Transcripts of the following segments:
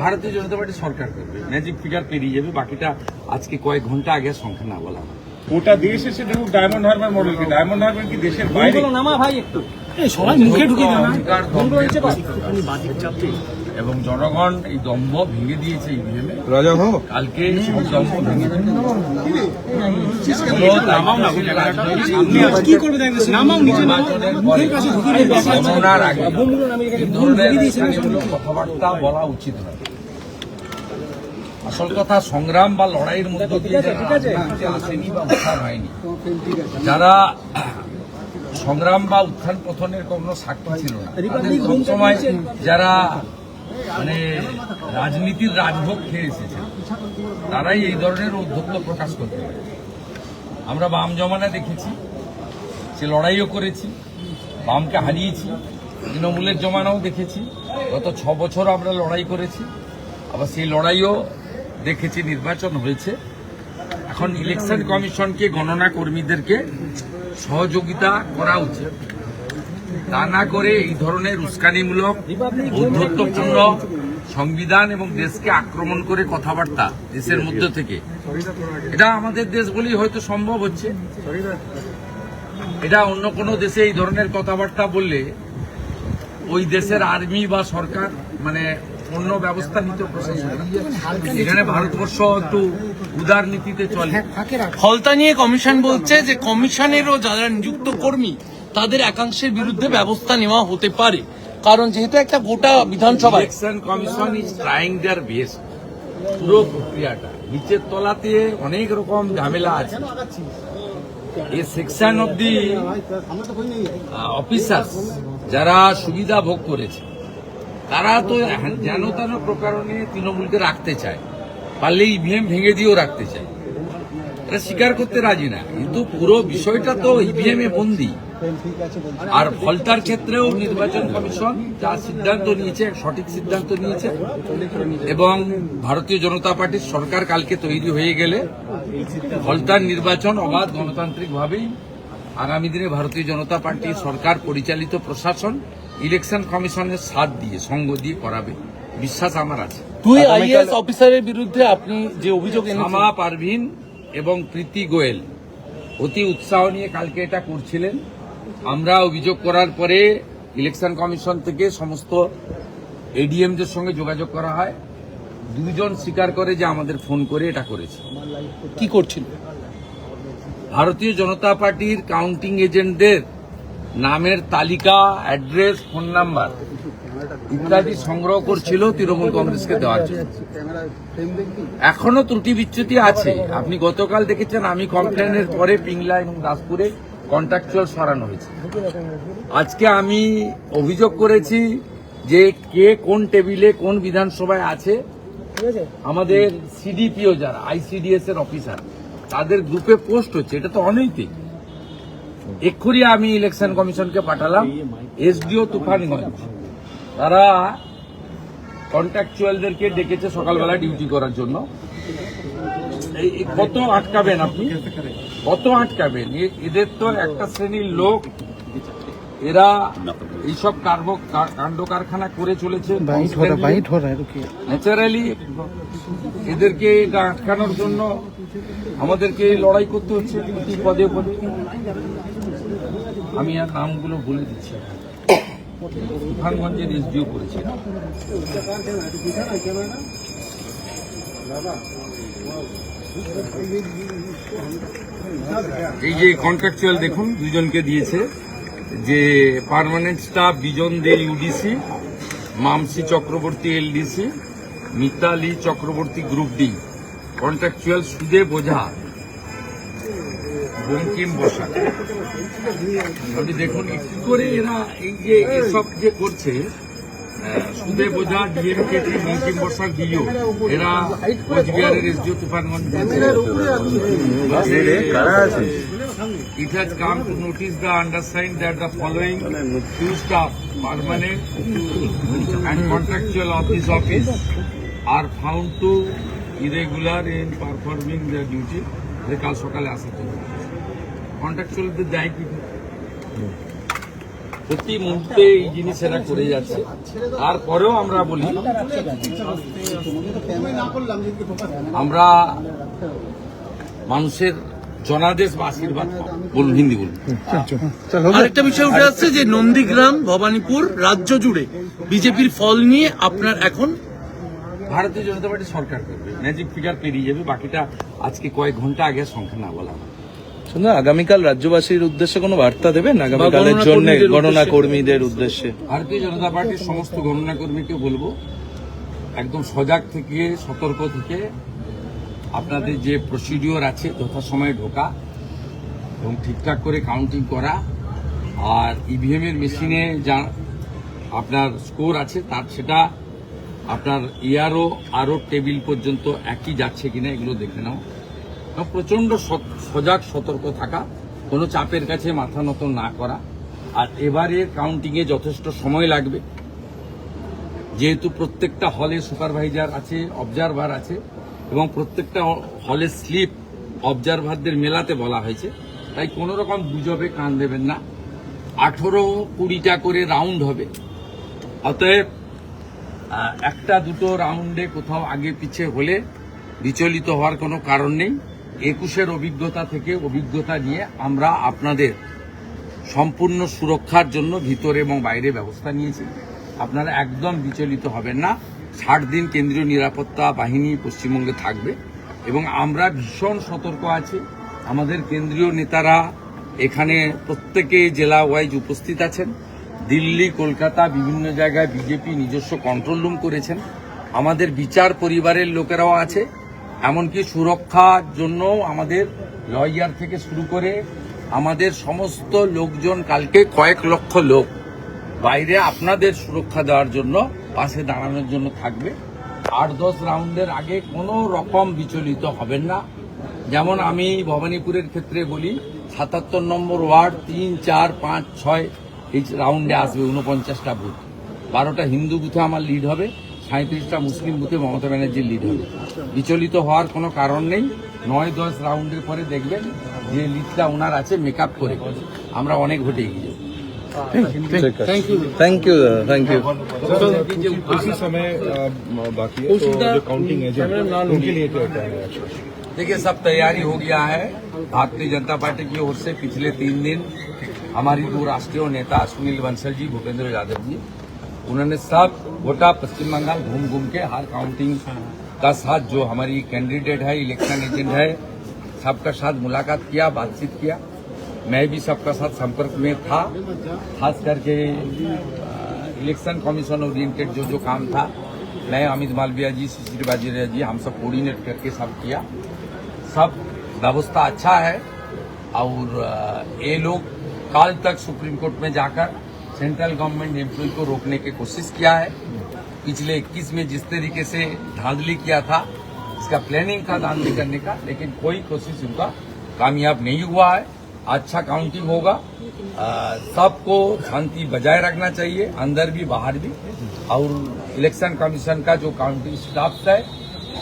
ভারতীয় জনতা পার্টি সরকার করবে, magic figure পেরিয়ে যাবে, বাকিটা আজকে কয়েক ঘন্টা আগে সংখ্যা না বলা হয়। গোটা দেশ এসে দেখুক ডায়মন্ড হারবার মডেল কি, ডায়মন্ড হারবার কি দেশের বাইরে? নামা ভাই একটু সবাই মুখে ঢুকিয়ে এবং জনগণ এই দম্ভ ভেঙে দিয়েছে ইভিএমে। কালকে সেই দম্ভ ভেঙে কথাবার্তা বলা উচিত নয়। আসল কথা, সংগ্রাম বা লড়াইয়ের মধ্য দিয়ে আসেনি বা উত্থান হয়নি, যারা সংগ্রাম বা উত্থান পতনের কোনো সাক্ষী ছিল না, সবসময় যারা মানে রাজনীতির রাজভোগ খেয়ে এসেছে, তারাই এই ধরনের ঔদ্ধত্য প্রকাশ করতে পারে। আমরা বাম জমানা দেখেছি, সে লড়াইও করেছি, বামকে হারিয়েছি। তৃণমূলের জমানাও দেখেছি, গত 6 বছর আমরা লড়াই করেছি, আবার সেই লড়াইও দেখেছি, নির্বাচন হয়েছে। এখন ইলেকশন কমিশনকে, গণনা কর্মীদেরকে সহযোগিতা করা উচিত, তা না করে এই ধরনের উস্কানিমূলক, ঔদ্ধত্যপূর্ণ, সংবিধান এবং দেশকে আক্রমণ করে কথাবার্তা দেশের মধ্য থেকে, এটা আমাদের দেশ বলেই হয়তো সম্ভব হচ্ছে। এটা অন্য কোনো দেশে এই ধরনের কথাবার্তা বললে ওই দেশের আর্মি বা সরকার মানে অন্য ব্যবস্থা নিতে প্রশাসন। এখানে ভারতবর্ষ একটু উদার নীতিতে চলে। ফলতা নিয়ে কমিশন বলছে যে কমিশনেরও যারা নিযুক্ত কর্মী তাদের একাংশের বিরুদ্ধে ব্যবস্থা নেওয়া হতে পারে, কারণ যেহেতু একটা গোটা বিধানসভা। Election commission is trying their best. পুরো প্রক্রিয়াটা নিচের তলাতে অনেক রকম ঝামেলা আছে। এই সেকশন অব দি অফিসার্স যারা সুবিধা ভোগ করেছে, তারা তো যেন তেন প্রকারণে তৃণমূলকে রাখতে চায়, পারলে ইভিএম ভেঙে দিয়েও রাখতে চায়। এটা স্বীকার করতে রাজি না, কিন্তু পুরো বিষয়টা তো ইভিএম এ বন্দী। আর ফলতার ক্ষেত্রেও নির্বাচন কমিশন যা সিদ্ধান্ত নিয়েছে, সঠিক সিদ্ধান্ত নিয়েছে, এবং ভারতীয় জনতা পার্টির সরকার কালকে তৈরি হয়ে গেলে ফলতার নির্বাচন অবাধ গণতান্ত্রিকভাবেই আগামী দিনে ভারতীয় জনতা পার্টির সরকার পরিচালিত প্রশাসন ইলেকশন কমিশনের সাথ দিয়ে, সঙ্গ দিয়ে করাবে, বিশ্বাস আমার আছে। 2 আইএএস অফিসারের বিরুদ্ধে আপনি যে অভিযোগ শামা পারভিন এবং প্রীতি গোয়েল অতি উৎসাহ নিয়ে কালকে এটা করছিলেন। আমরা অভিযোগ করার পরে ইলেকশন কমিশন থেকে সমস্ত এডিএমদের সঙ্গে যোগাযোগ করা হয়। 2 জন স্বীকার করে যে আমাদের ফোন করে এটা করেছে। কি করছিল? ভারতীয় জনতা পার্টির কাউন্টিং এজেন্টদের নামের তালিকা, অ্যাড্রেস, ফোন নাম্বার ইত্যাদি সংগ্রহ করছিল তৃণমূল কংগ্রেসকে দেওয়ার জন্য। এখনো ত্রুটি বিচ্যুতি আছে। আপনি গতকাল দেখেছেন, আমি কমপ্লেনের পরে পিংলা এবং দাসপুরে কন্ট্রাকচুয়াল সরানো হয়েছে। আজকে আমি অভিযোগ করেছি যে কে কোন টেবিলে কোন বিধানসভায় আছে, আমাদের সিডিপিও যারা আইসিডিএস এর অফিসার, তাদের গ্রুপে পোস্ট হচ্ছে। এটা তো অনৈতিক। এক্ষুনি আমি ইলেকশন কমিশনকে পাঠালাম, এসডিও তুফানগঞ্জ, তারা কন্ট্রাকচুয়ালদেরকে ডেকেছে সকালবেলা ডিউটি করার জন্য। কত আটকাবেন আপনি, কত আটকাবেন? এদের তো একটা শ্রেণীর লোক, এরা এইসব কাণ্ড কারখানা করে চলেছে। ন্যাচারালি এদেরকে আটকানোর জন্য আমাদেরকে লড়াই করতে হচ্ছে পদে পদে। আমি আর নামগুলো বলে দিচ্ছি। তুফানগঞ্জের এসডিও করেছে। এই যে কন্ট্রাকচুয়াল দেখুন, 2 জনকে দিয়েছে, যে permanent staff Bijan De UDC, মামসি Chakraborty LDC, Mitali Chakraborty group D. Contractual সুদে বোঝা, বঙ্কিম বসা। আপনি দেখুন কি করে এরা এই যে এসব যে করছে, সুদে বোঝা, ডিএমকে, বঙ্কিম বসা, ডিও, এরা কোচবিহারের SDO Tufanganj. It has come to notice the undersigned that the following 2 staff, permanent and contractual of this office, are found to irregular in performing their duty. কাল সকালে আসার জন্য কন্ট্রাকচুয়ালদের দায় কি? প্রতি মুহূর্তে এই জিনিসেরা করে যাচ্ছে। তারপরেও আমরা বলি আমরা মানুষের জনাদেশ বা আশীর্বাদ পাবো। বলুন, হিন্দি বলুন। আরেকটা বিষয় উঠে আসছে যে নন্দীগ্রাম, ভবানীপুর রাজ্য জুড়ে বিজেপির ফল নিয়ে আপনার এখন ভারতীয় জনতা পার্টি সরকার করবে, ম্যাজিক ফিগার পেরিয়ে যাবে। বাকিটা আজকে কয়েক ঘন্টা আগে সংখ্যা না বলা হয়। শুনুন, আগামীকাল রাজ্যবাসীর উদ্দেশ্যে কোনো বার্তা দেবেন আগামীকালের জন্য গণনা কর্মীদের উদ্দেশ্যে? ভারতীয় জনতা পার্টির সমস্ত গণনা কর্মীকে বলবো একদম সজাগ থেকে, সতর্ক থেকে আপনাদের যে প্রসিডিওর আছে যথাসময়ে ঢোকা এবং ঠিকঠাক করে কাউন্টিং করা, আর ইভিএম এর মেশিনে যা আপনার স্কোর আছে তার সেটা আপনার ইয়ারও আরও টেবিল পর্যন্ত একই যাচ্ছে কিনা এগুলো দেখে নাও। প্রচন্ড সজাগ সতর্ক থাকা, কোনো চাপের কাছে মাথা নত না করা। আর এবারের কাউন্টিংয়ে যথেষ্ট সময় লাগবে, যেহেতু প্রত্যেকটা হলে সুপারভাইজার আছে, অবজারভার আছে এবং প্রত্যেকটা হলে স্লিপ অবজারভারদের মেলাতে বলা হয়েছে। তাই কোনো রকম গুজবে কান দেবেন না। 18-20টা করে রাউন্ড হবে, অতএব একটা দুটো রাউন্ডে কোথাও আগে পিছে হলে বিচলিত হওয়ার কোনো কারণ নেই। 21-এর অভিজ্ঞতা থেকে অভিজ্ঞতা নিয়ে আমরা আপনাদের সম্পূর্ণ সুরক্ষার জন্য ভিতরে এবং বাইরে ব্যবস্থা নিয়েছি। আপনারা একদম বিচলিত হবেন না। 60 দিন কেন্দ্রীয় নিরাপত্তা বাহিনী পশ্চিমবঙ্গে থাকবে এবং আমরা ভীষণ সতর্ক আছি। আমাদের কেন্দ্রীয় নেতারা এখানে প্রত্যেকে জেলা ওয়াইজ উপস্থিত আছেন। দিল্লি, কলকাতা বিভিন্ন জায়গায় বিজেপি নিজস্ব কন্ট্রোল রুম করেছেন। আমাদের বিচার পরিবারের লোকেরাও আছে। এমনকি সুরক্ষার জন্য আমাদের লয়ার থেকে শুরু করে আমাদের সমস্ত লোকজন, কালকে কয়েক লক্ষ লোক বাইরে আপনাদের সুরক্ষা দেওয়ার জন্য, পাশে দাঁড়ানোর জন্য থাকবে। 8-10 রাউন্ডের আগে কোনো রকম বিচলিত হবেন না। যেমন আমি ভবানীপুরের ক্ষেত্রে বলি, 77 নম্বর ওয়ার্ড 3, 4, 5, 6 এই রাউন্ডে আসবে 49টা বুথ। 12টা হিন্দু বুথে আমার লিড হবে, 37টা মুসলিম বুথে মমতা ব্যানার্জির লিড হবে। বিচলিত হওয়ার কোনো কারণ নেই। 9-10 রাউন্ডের পরে দেখবেন যে লিডটা ওনার আছে মেকআপ করে আমরা অনেক ভোটে এগিয়ে যাবো। Thank you. उसी समय बाकी है, तो जो काउंटिंग एजेंट उनके लिए क्या क्या है? देखिए, सब तैयारी हो गया है। भारतीय जनता पार्टी की ओर से पिछले 3 दिन हमारी दो राष्ट्रीय नेता सुनील बंसल जी, भूपेंद्र यादव जी, उन्होंने सब गोटा पश्चिम बंगाल घूम घूम के हर काउंटिंग का साथ जो हमारी कैंडिडेट है, इलेक्शन एजेंट है, सबका साथ मुलाकात किया, बातचीत किया। मैं भी सबका साथ संपर्क में था। खास करके इलेक्शन कमीशन ओरिएंटेड जो काम था, मैं अमित मालविया जी, शिशिर बाजरिया जी, हम सब कोऑर्डिनेट करके सब किया। सब व्यवस्था अच्छा है और ये लोग कल तक सुप्रीम कोर्ट में जाकर सेंट्रल गवर्नमेंट एम्प्लॉय को रोकने की कोशिश किया है। पिछले 21 में जिस तरीके से धांधली किया था, इसका प्लानिंग था धांधली करने का, लेकिन कोई कोशिश उनका कामयाब नहीं हुआ है। अच्छा काउंटिंग होगा। सबको शांति बजाय रखना चाहिए, अंदर भी बाहर भी। और इलेक्शन कमीशन का जो काउंटिंग स्टाफ है,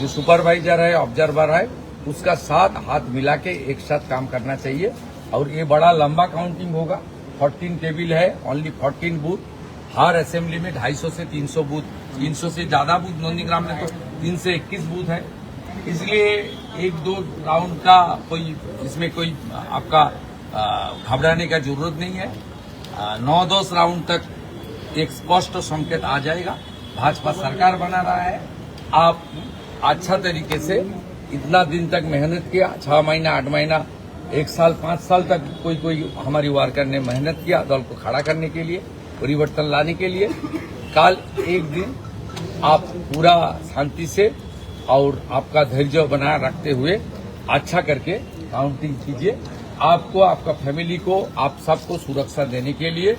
जो सुपरवाइजर है, ऑब्जर्वर है, उसका साथ हाथ मिला के एक साथ काम करना चाहिए। और ये बड़ा लंबा काउंटिंग होगा। 14 टेबल है, ओनली 14 बूथ। हर असेंबली में 250 से 300 बूथ, 300 से ज्यादा बूथ। नंदीग्राम में तो 3 से 21 बूथ है। इसलिए 1-2 राउंड का कोई इसमें कोई आपका घबराने का जरूरत नहीं है। 9-10 राउंड तक एक स्पष्ट संकेत आ जाएगा। भाजपा सरकार बना रहा है। आप अच्छा तरीके से इतना दिन तक मेहनत किया, 6 महीना, 8 महीना, 1 साल, 5 साल तक कोई हमारी वर्कर ने मेहनत किया दल को खड़ा करने के लिए, परिवर्तन लाने के लिए। कल एक दिन आप पूरा शांति से और आपका धैर्य बनाए रखते हुए अच्छा करके काउंटिंग कीजिए। आपको, आपका फैमिली को, आप सबको सुरक्षा देने के लिए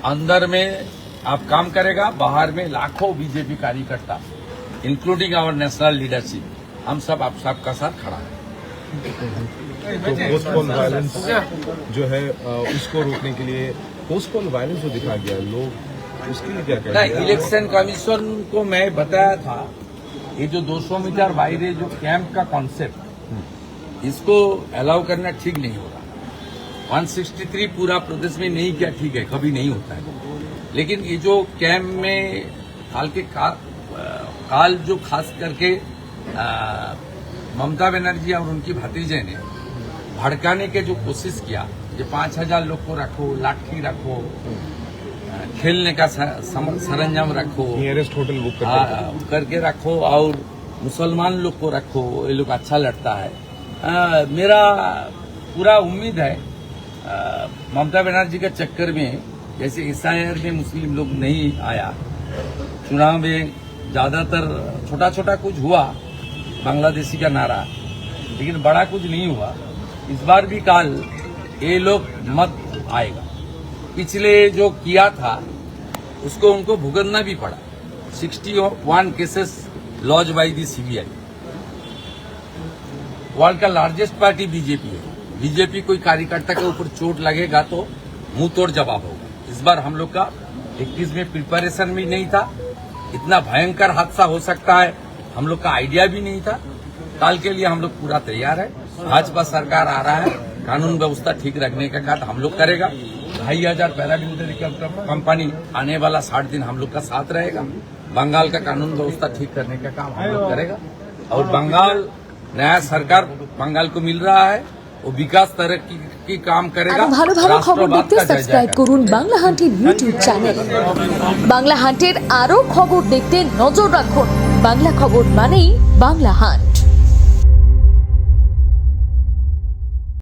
अंदर में आप काम करेगा, बाहर में लाखों बीजेपी कार्यकर्ता इंक्लूडिंग आवर नेशनल लीडरशिप, हम सब आप सबका साथ खड़ा है। तो पोस्टपोन वायलेंस जो है उसको रोकने के लिए पोस्टपोन वायलेंस जो दिखा गया, लोग उसके लिए क्या करेंगे? नहीं, इलेक्शन कमीशन को मैं बताया था, ये जो 200 मीटर बाहर जो कैंप का कॉन्सेप्ट, इसको अलाउ करना ठीक नहीं होगा। 163 पूरा प्रदेश में नहीं किया, ठीक है, कभी नहीं होता है, लेकिन ये जो कैंप में काल जो खास करके ममता बनर्जी और उनकी भतीजे ने भड़काने के जो कोशिश किया, ये 5000 लोग को रखो, लाठी रखो, खेलने का सरंजाम रखो, नियरेस्ट होटल बुक करके रखो और मुसलमान लोग को रखो, ये लोग अच्छा लड़ता है। मेरा पूरा उम्मीद है ममता बनर्जी के चक्कर में जैसे SIR में मुस्लिम लोग नहीं आया, चुनाव में ज्यादातर छोटा छोटा कुछ हुआ, बांग्लादेशी का नारा, लेकिन बड़ा कुछ नहीं हुआ। इस बार भी काल ये लोग मत आएगा। पिछले जो किया था उसको उनको भुगतना भी पड़ा। 61 cases lodge by the CBI। World का लार्जेस्ट पार्टी बीजेपी है। बीजेपी कोई कार्यकर्ता के ऊपर चोट लगेगा तो मुंह तोड़ जवाब होगा। इस बार हम लोग का 21 में प्रिपरेशन भी नहीं था, इतना भयंकर हादसा हो सकता है हम लोग का आइडिया भी नहीं था। काल के लिए हम लोग पूरा तैयार है। भाजपा सरकार आ रहा है, कानून व्यवस्था ठीक रखने का काम हम लोग करेगा। 2500 पैरामिलिट्री कंपनी आने वाला 60 दिन हम लोग का साथ रहेगा। बंगाल का कानून व्यवस्था ठीक करने का काम हम लोग करेगा। और बंगाल नया सरकार बंगाल को मिल रहा है, वो विकास तरक्की की काम करेगा। ভালো ভালো খবর দেখতে সাবস্ক্রাইব করুন বাংলা হান্টের ইউটিউব চ্যানেল। বাংলা হান্টের আরো খবর দেখতে নজর রাখুন। বাংলা খবর মানেই বাংলা হান্ট।